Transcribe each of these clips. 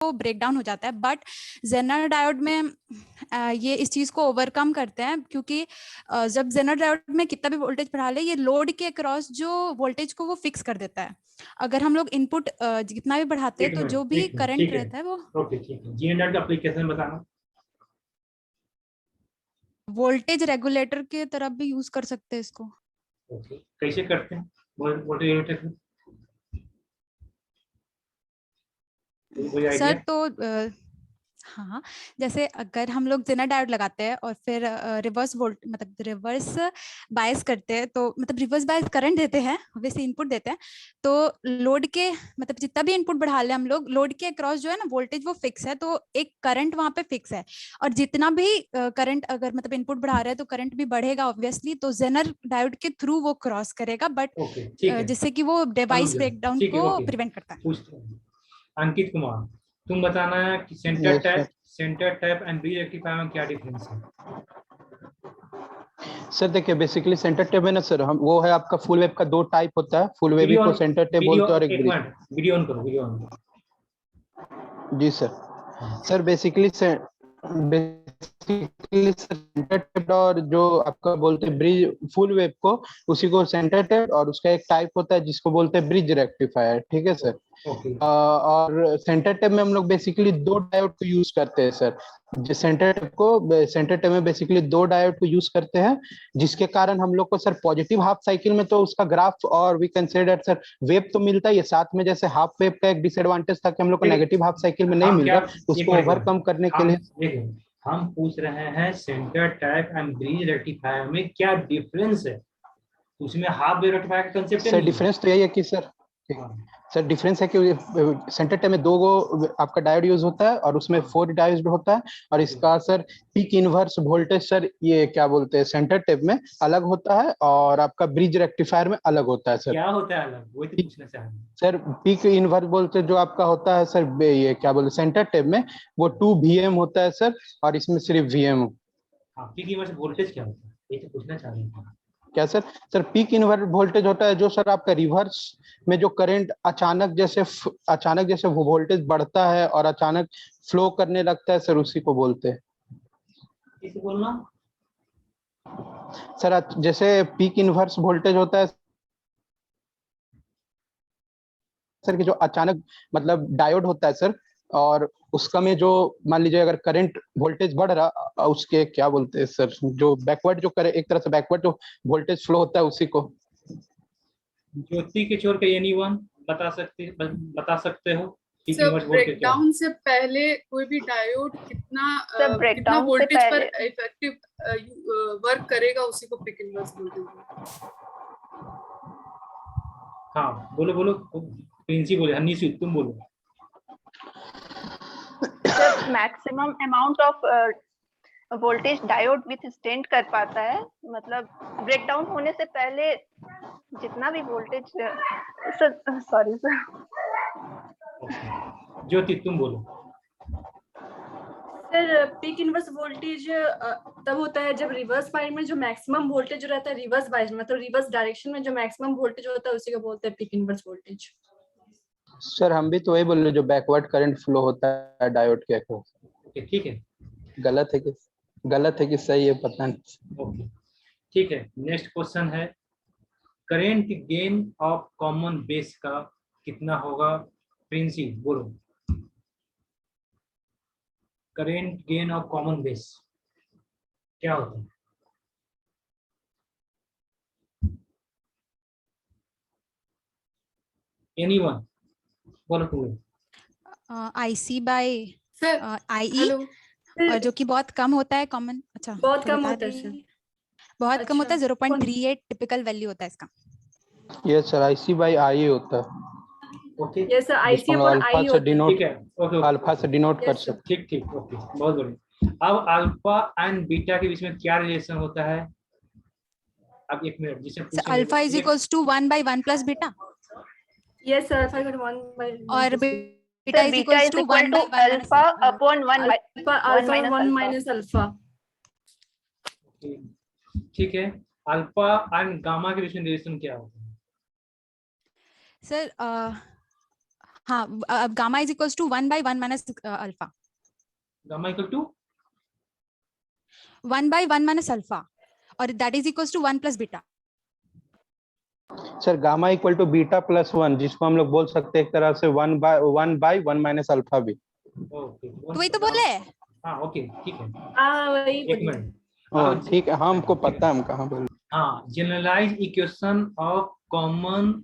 Break down हो जाता है। बट जेनर डायोड में ये इस चीज को ओवरकम करते हैं, क्योंकि जब जेनर डायोड में कितना भी वोल्टेज बढ़ा ले, ये लोड के अक्रॉस जो वोल्टेज को वो फिक्स कर देता है। अगर हम लोग इनपुट जितना भी बढ़ाते हैं तो जो भी करंट रहता है वो ओके ठीक है। जेनर का एप्लीकेशन बताना। वोल्टेज रेगुलेटर के तरफ भी यूज कर सकते हैं इसको। ओके, कैसे करते हैं वोल्टेज रेगुलेटर? कोई सर आइडिया? तो हाँ, जैसे अगर हम लोग जेनर डायोड लगाते हैं और फिर रिवर्स वोल्ट मतलब रिवर्स बायस करते हैं, तो मतलब रिवर्स बायस करंट देते हैं, वैसे इनपुट देते हैं, तो लोड के मतलब जितना भी इनपुट बढ़ा ले हम लोग, लोड के अक्रॉस जो है ना वोल्टेज वो फिक्स है, तो एक करंट वहां पे फिक्स है। और जितना भी करंट अगर मतलब इनपुट बढ़ा रहे हैं तो करंट भी बढ़ेगा ऑब्वियसली, तो जेनर डायोड के थ्रू वो क्रॉस करेगा, बट ओके ठीक है, जिससे कि वो डिवाइस ब्रेकडाउन ठीक है। को ओके, प्रिवेंट करता है। पूछते हैं अंकित कुमार, तुम बताना कि centre tap and bridge rectifier में क्या डिफरेंस है? सर देखिए, बेसिकली सेंटर टेप है ना सर, हम वो है आपका फुल वेव का दो टाइप होता है, फुल वेव को सेंटर टेप बोलते हैं और एक ब्रिज। वीडियो ऑन करो, वीडियो ऑन करो। जी sir. Sir basically centre tap और जो आपका बोलते हैं ब्रिज फुल वेव को, उसी को सेंटर टेप, और उसका एक टाइप होता है जिसको बोलते हैं ब्रिज रेक्टिफायर, ठीक है सर। और सेंटर टेप में हम लोग बेसिकली दो डायोड को यूज करते हैं सर। सेंटर टेप में बेसिकली दो डायोड को यूज करते हैं, जिसके कारण हम लोग को सर पॉजिटिव हाफ साइकिल में तो उसका ग्राफ और वी कंसीडर सर वेव तो मिलता ही है, साथ में जैसे हाफ वेव का एक डिसएडवांटेज था कि हम लोग को नेगेटिव हाफ साइकिल में नहीं मिल रहा, उसको ओवरकम करने के लिए हम पूछ रहे हैं centre tap and bridge rectifier में क्या डिफरेंस है। उसमें हाफ वेव रेक्टिफायर का कांसेप्ट सर डिफरेंस तो यही है कि सर डिफरेंस है कि सेंटर टेप में दो गो आपका डायोड यूज होता है और उसमें 4 डायोड होता है, और इसका sir peak inverse voltage sir ये क्या बोलते हैं सेंटर टेप में अलग होता है और आपका ब्रिज रेक्टिफायर में अलग होता है सर। क्या होता है अलग, वही तो पूछना चाह रहे हैं सर। पीक इनवर्स वोल्टेज जो आपका होता है सर, ये क्या बोलते हैं सेंटर टेप में वो 2 VAM होता है सर, और इसमें सिर्फ VAM। हाँ, पीक इनवर्स वोल्टेज क्या होता है, ये तो पूछना चाह रहे हैं। क्या sir? Sir peak inverse voltage होता है जो सर आपका रिवर्स में जो करंट अचानक जैसे वो वोल्टेज बढ़ता है और अचानक फ्लो करने लगता है सर, उसी को बोलते हैं। किसे बोलना सर जैसे पीक इनवर्स वोल्टेज होता है सर कि जो अचानक मतलब डायोड होता है सर, और उसका में जो मान लीजिए अगर करंट वोल्टेज बढ़ रहा, उसके क्या बोलते हैं सर, जो बैकवर्ड जो करे एक तरह से बैकवर्ड जो वोल्टेज फ्लो होता है उसी को। ज्योति के छोर का एनीवन बता सकते हो? ब्रेकडाउन से पहले कोई भी डायोड कितना वोल्टेज पर इफेक्टिव वर्क करेगा, उसी को पीक इनवर्स बोलते हैं। हाँ बोलो प्रिंसी बोले, हनीसी तुम बोलो। Maximum amount of voltage diode with stand कर पाता है, मतलब ब्रेकडाउन होने से पहले जितना भी वोल्टेज सॉरी सर। ज्योति तुम बोलो। सर पीक इनवर्स वोल्टेज तब होता है जब रिवर्स बायस में जो मैक्सिमम वोल्टेज रहता है, रिवर्स बायस मतलब रिवर्स डायरेक्शन में जो मैक्सिमम वोल्टेज होता है उसी को बोलते हैं पीक इनवर्स वोल्टेज। सर हम भी तो वही बोल रहे जो बैकवर्ड करंट फ्लो होता है डायोड के अक्रॉस। ठीक है, गलत है कि सही है पता नहीं। ओके ठीक है। नेक्स्ट क्वेश्चन है, current gain of common base का कितना होगा? प्रिंसी बोलो। Current gain of common base क्या होता है? एनीवन बोलो तुम। IC बाय IE, और जो कि बहुत कम होता है कॉमन। अच्छा, बहुत कम होता है सर, बहुत कम होता है, 0.38 टिपिकल वैल्यू होता है इसका। Yes sir, IC by IE होता है। Okay yes sir, IC upon IE होता है। ठीक है, ओके अल्फा से डिनोट कर सकते। ठीक ओके, बहुत बढ़िया। अब अल्फा एंड बीटा के बीच में क्या रिलेशन होता है? अब एक मिनट, जिसे alpha is equals to 1/1 plus beta. Yes sir, alpha equal 1/1 और beta is equals to 1 alpha upon 1 minus alpha. ठीक है, अल्फा एंड गामा के बीच में रिलेशन क्या होता है? सर हाँ, gamma is equals to 1/1 minus alpha. Gamma equal to 1/1 minus alpha, और that is equals to 1 plus beta. Sir gamma equal to beta plus 1, जिसको हम लोग बोल सकते हैं एक तरह से 1/1 माइनस अल्फा भी। ओके, तो वही तो बोले। हाँ ओके ठीक है, वही एक मिनट। ठीक है, हमको पता है हम कहाँ बोल। हाँ, generalise equation of common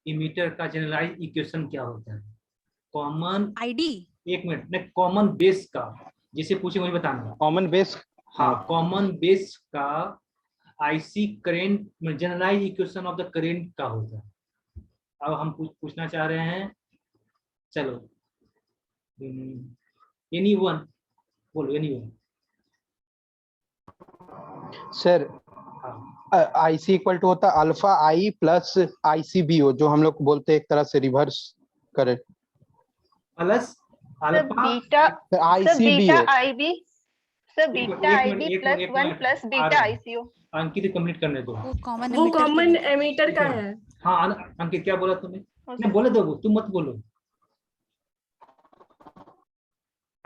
emitter का जनरलाइज इक्वेशन क्या होता है? Common ID. एक मिनट, नहीं कॉमन बेस का, जिसे पूछे मुझे बताना। Common base. हाँ, कॉमन बेस का IC current, generalise equation of the current का होता है। अब हम पूछना चाह रहे हैं, चलो एनीवन बोलो, anyone. Sir IC equal to होता है अल्फा आई प्लस आईसीबीओ, जो हम लोग बोलते हैं एक तरह से reverse current, plus alpha beta ICBO. IB sir, beta IB plus 1 plus beta ICO. Ankit complete करने दो। वो कॉमन एमीटर का है। हाँ अंकित, क्या बोला तुमने? नहीं बोले दो, तुम मत बोलो।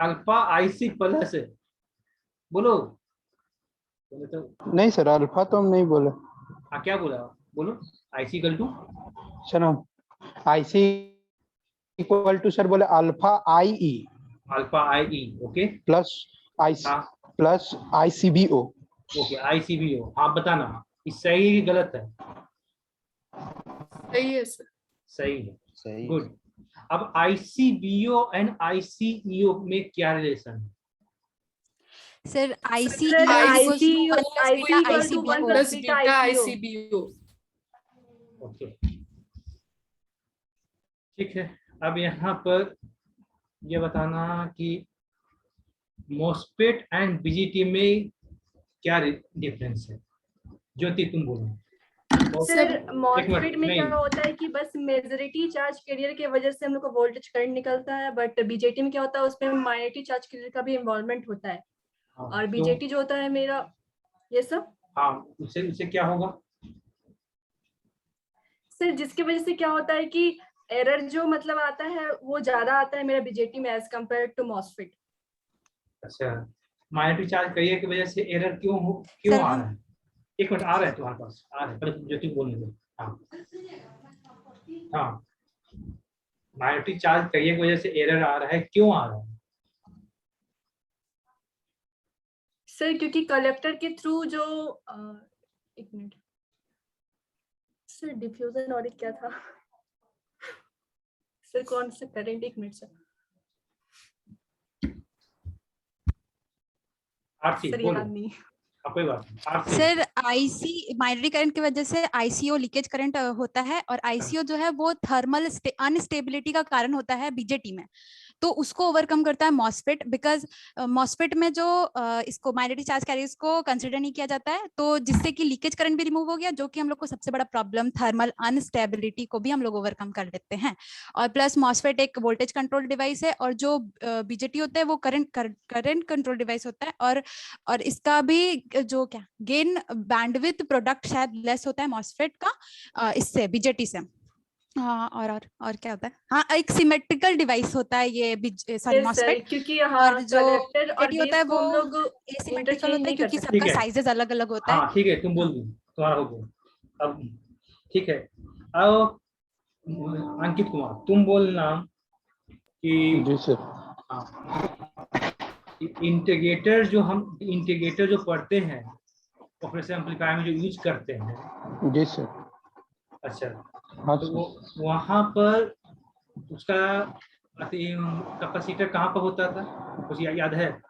अल्फा आईसी प्लस बोलो। बोले तो नहीं सर, अल्फा तो हम नहीं बोले। हाँ, क्या बोला? बोलो। आईसी इक्वल टू सर हम आईसी इक्वल टू सर बोले alpha I E, alpha I E, okay, plus IC plus ICBO. Okay, ICBO. आप बताना इस सही है कि गलत है? सही है सर। सही है, सही, गुड। अब आईसीबीओ एंड आईसीईओ में क्या रिलेशन है? Sir IC plus beta ICBO. Okay ठीक है। अब यहाँ पर ये बताना कि मॉस्फेट एंड बीजीटी में क्या डिफरेंस है? ज्योति तुम बोलो। सर मॉस्फेट में क्या होता है कि बस मेजॉरिटी चार्ज कैरियर की वजह से हम लोग को वोल्टेज करंट निकलता है, बट बीजेटी में क्या होता है उसमें माइनॉरिटी चार्ज कैरियर का भी इन्वॉल्वमेंट होता है। और बीजेटी जो होता है मेरा ये सब, हाँ, उससे क्या होगा सर? जिसकी वजह से क्या होता है कि एरर जो मतलब आता है वो ज्यादा आता है मेरा बीजेटी में एज कम्पेयर टू मॉस्फेट। अच्छा, माइनॉरिटी चार्ज कैरियर की वजह से एरर क्यों आ रहा है? एक मिनट, आ रहा है तुम्हारे पास, आ रहा है, पहले ज्योति बोलने दो। हाँ, माइनॉरिटी चार्ज कैरियर की वजह से एरर आ रहा है, क्यों आ रहा है सर? क्योंकि कलेक्टर के थ्रू जो एक मिनट सर, डिफ्यूजन और क्या था सर? कौन सा करंट? एक मिनट सर। सर याद नहीं। कोई बात नहीं। सर आईसी माइनॉरिटी करंट की वजह से आईसीओ लीकेज करंट होता है, और आईसीओ जो है वो थर्मल अनस्टेबिलिटी का कारण होता है बीजेटी में, तो उसको ओवरकम करता है मॉस्फेट। बिकॉज मॉस्फेट में जो इसको माइनॉरिटी चार्ज कैरियर्स को कंसिडर नहीं किया जाता है, तो जिससे कि लीकेज करंट भी रिमूव हो गया, जो कि हम लोग को सबसे बड़ा प्रॉब्लम थर्मल अनस्टेबिलिटी को भी हम लोग ओवरकम कर लेते हैं। और प्लस मॉस्फेट एक वोल्टेज कंट्रोल डिवाइस है, और जो बीजेटी होता है वो करंट कंट्रोल डिवाइस होता है, और इसका भी जो क्या गेन बैंडविड्थ प्रोडक्ट शायद लेस होता है मॉस्फेट का इससे बीजेटी से। हाँ, और क्या होता है? हाँ, एक सिमेट्रिकल डिवाइस होता है ये, सॉरी मॉस्फेट, क्योंकि और जो बीजेटी होता है वो लोग एसिमेट्रिकल होता है क्योंकि सबका साइजेस अलग अलग होता है। हाँ ठीक है, तुम बोल दो, तुम्हारा हो गया। अब ठीक है, अब अंकित कुमार तुम बोलना कि जी सर। इंटीग्रेटर जो पढ़ते हैं ऑपरेशन एम्पलीफायर में जो यूज करते हैं। जी सर। अच्छा, हाँ, तो वहाँ पर उसका कैपेसिटर कहाँ पर होता था, कुछ याद है?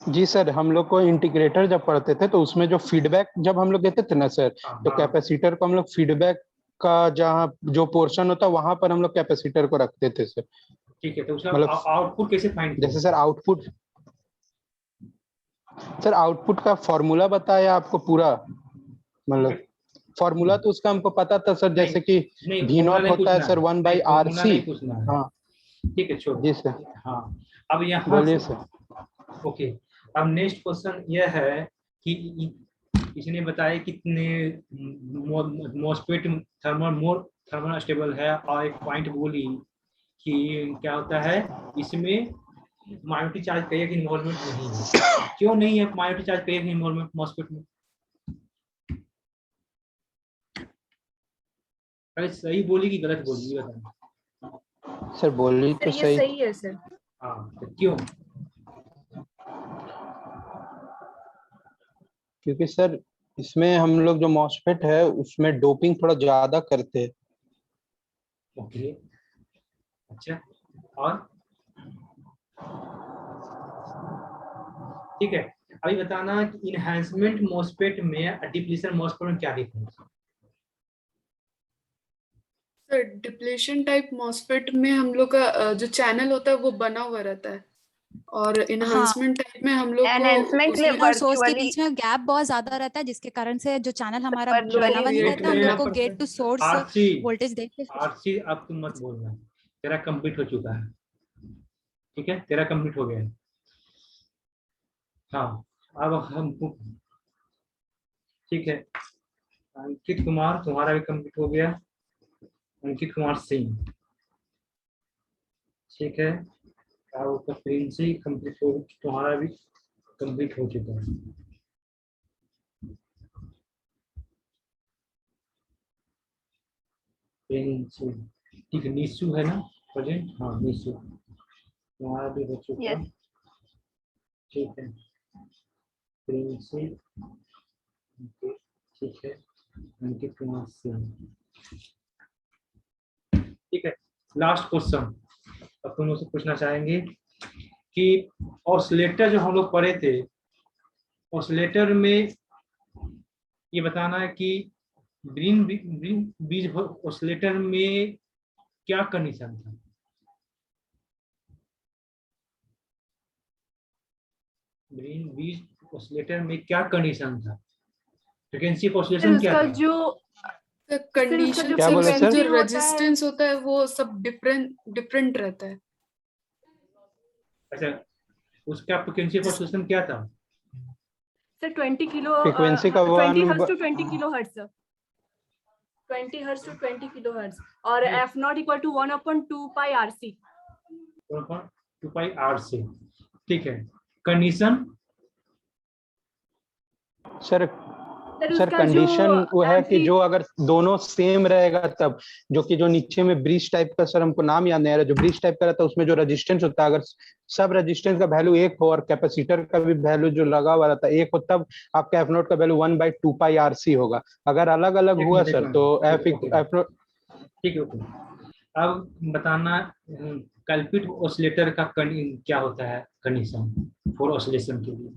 जी सर, हम लोग को इंटीग्रेटर जब पढ़ते थे तो उसमें जो फीडबैक जब हम लोग देते थे ना सर, तो कैपेसिटर को हम लोग फीडबैक का जहाँ जो पोर्शन होता है वहां पर हम लोग कैपेसिटर को रखते थे सर। ठीक है, तो उसका मतलब आउटपुट कैसे फाइंड? जैसे सर आउटपुट का फॉर्मूला बताया आपको पूरा, मतलब फॉर्मूला तो उसका हमको पता था सर, जैसे कि V0 होता है सर 1/RC। हाँ ठीक है, छोड़ो। जी सर। हाँ, अब यहाँ बोलिए सर। ओके, अब नेक्स्ट क्वेश्चन यह है कि किसी ने बताया कितने मॉस्फेट थर्मल स्टेबल है, और एक पॉइंट बोली कि क्या होता है इसमें माइनॉरिटी चार्ज का एक इन्वॉल्वमेंट नहीं है। क्यों नहीं है माइनॉरिटी चार्ज का एक इन्वॉल्वमेंट मॉस्फेट में? अरे सही बोली कि गलत बोली ये बताना। सर बोली तो ये सही है सर। हाँ तो क्यों? क्योंकि सर इसमें हम लोग जो मॉस्फेट है उसमें डोपिंग थोड़ा ज्यादा करते हैं। ओके अच्छा, और ठीक है, अभी बताना कि इनहैंसमेंट मॉस्फेट में डिप्लीशन मॉस्फेट में क्या डिफरेंस है? सर डिप्लेशन टाइप मॉस्फेट में हम लोग का जो चैनल होता है वो बना हुआ रहता है, और इनहांसमेंट टाइप में हम लोग एनहांसमेंट में को सोर्स के वर्चुअली बीच में गैप बहुत ज्यादा रहता है, जिसके कारण से जो चैनल हमारा Virtually बना हुआ नहीं रहता, हम लोग को get to source RC voltage देख के आरसी अब तुम मत बोलना, तेरा कंप्लीट हो चुका है, ठीक है, तेरा कंप्लीट हो गया है। हाँ अब हम ठीक है, अंकित कुमार तुम्हारा भी कंप्लीट हो गया, अंकित कुमार सिंह, ठीक है, आपका प्रिंसी कंप्लीट हो, तुम्हारा भी कंप्लीट हो चुका है। प्रिंसी ठीक है, निशु है ना प्रेजेंट? हाँ निशु तुम्हारा भी हो चुका है, ठीक है, प्रिंसी ठीक है, अंकित कुमार सिंह, ठीक है। लास्ट क्वेश्चन अब तुम लोग से पूछना चाहेंगे कि ऑसिलेटर जो हम लोग पढ़े थे, ऑसिलेटर में ये बताना है कि ग्रीन बीज ऑसिलेटर में क्या कंडीशन था? ग्रीन बीज ऑसिलेटर में क्या कंडीशन था? फ्रीक्वेंसी ऑफ ऑसिलेशन क्या था? जो कंडीशन क्या बोले सर? जो रेजिस्टेंस होता है वो सब डिफरेंट रहता है। अच्छा, उसका फ्रीक्वेंसी ऑफ ऑसिलेशन क्या था? सर 20 किलो फ्रीक्वेंसी का 20 hertz to 20 kilo hertz, 20 hertz to 20 kilo hertz, और f not equal to 1/2 pi RC, 1/2 pi RC, ठीक है। कंडीशन सर कंडीशन वो है कि जो अगर दोनों सेम रहेगा तब, जो कि जो नीचे में ब्रिज टाइप का, सर हमको नाम याद नहीं आ रहा, जो ब्रिज टाइप का रहता है उसमें जो रेजिस्टेंस होता है, अगर सब रेजिस्टेंस का वैल्यू एक हो और कैपेसिटर का भी वैल्यू जो लगा हुआ रहता है एक हो, तब आपका एफ नोट का वैल्यू 1/2 पाई RC होगा। अगर अलग अलग हुआ सर तो एफ नोट, ठीक है। अब बताना कल्पित ऑसिलेटर का क्या होता है कंडीशन फॉर ऑसिलेशन के लिए,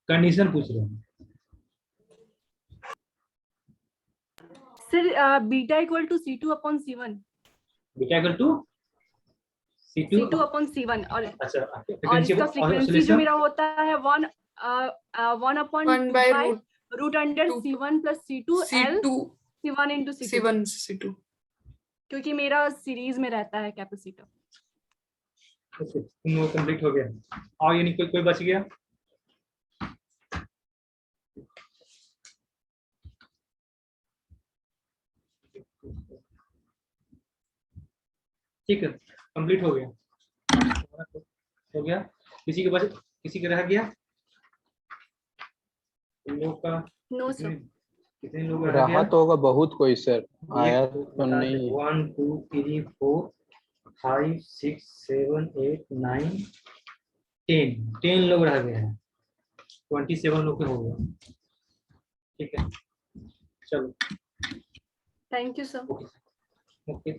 कंडीशन पूछ रहे हैं sir beta equal to C2/C1, beta equal to C2/C1, और अच्छा, और इसका फ्रीक्वेंसी जो मेरा होता है 1/2 pi root under C1 plus C2 L C1 into C2, क्योंकि मेरा सीरीज में रहता है कैपेसिटर। कंप्लीट हो गया, और ये निकल कोई बच गया? ठीक है, कंप्लीट हो गया, हो गया। किसी के बच, किसी का रह गया? इन लोग का नो सर, कितने लोग रह रहा गया? तो होगा बहुत कोई सर, आया तो नहीं। 1 2 3 4 5 6 7 8 9 10 लोग रह गए हैं, 27 लोग हो गए, ठीक है। चलो थैंक यू सर। ओके।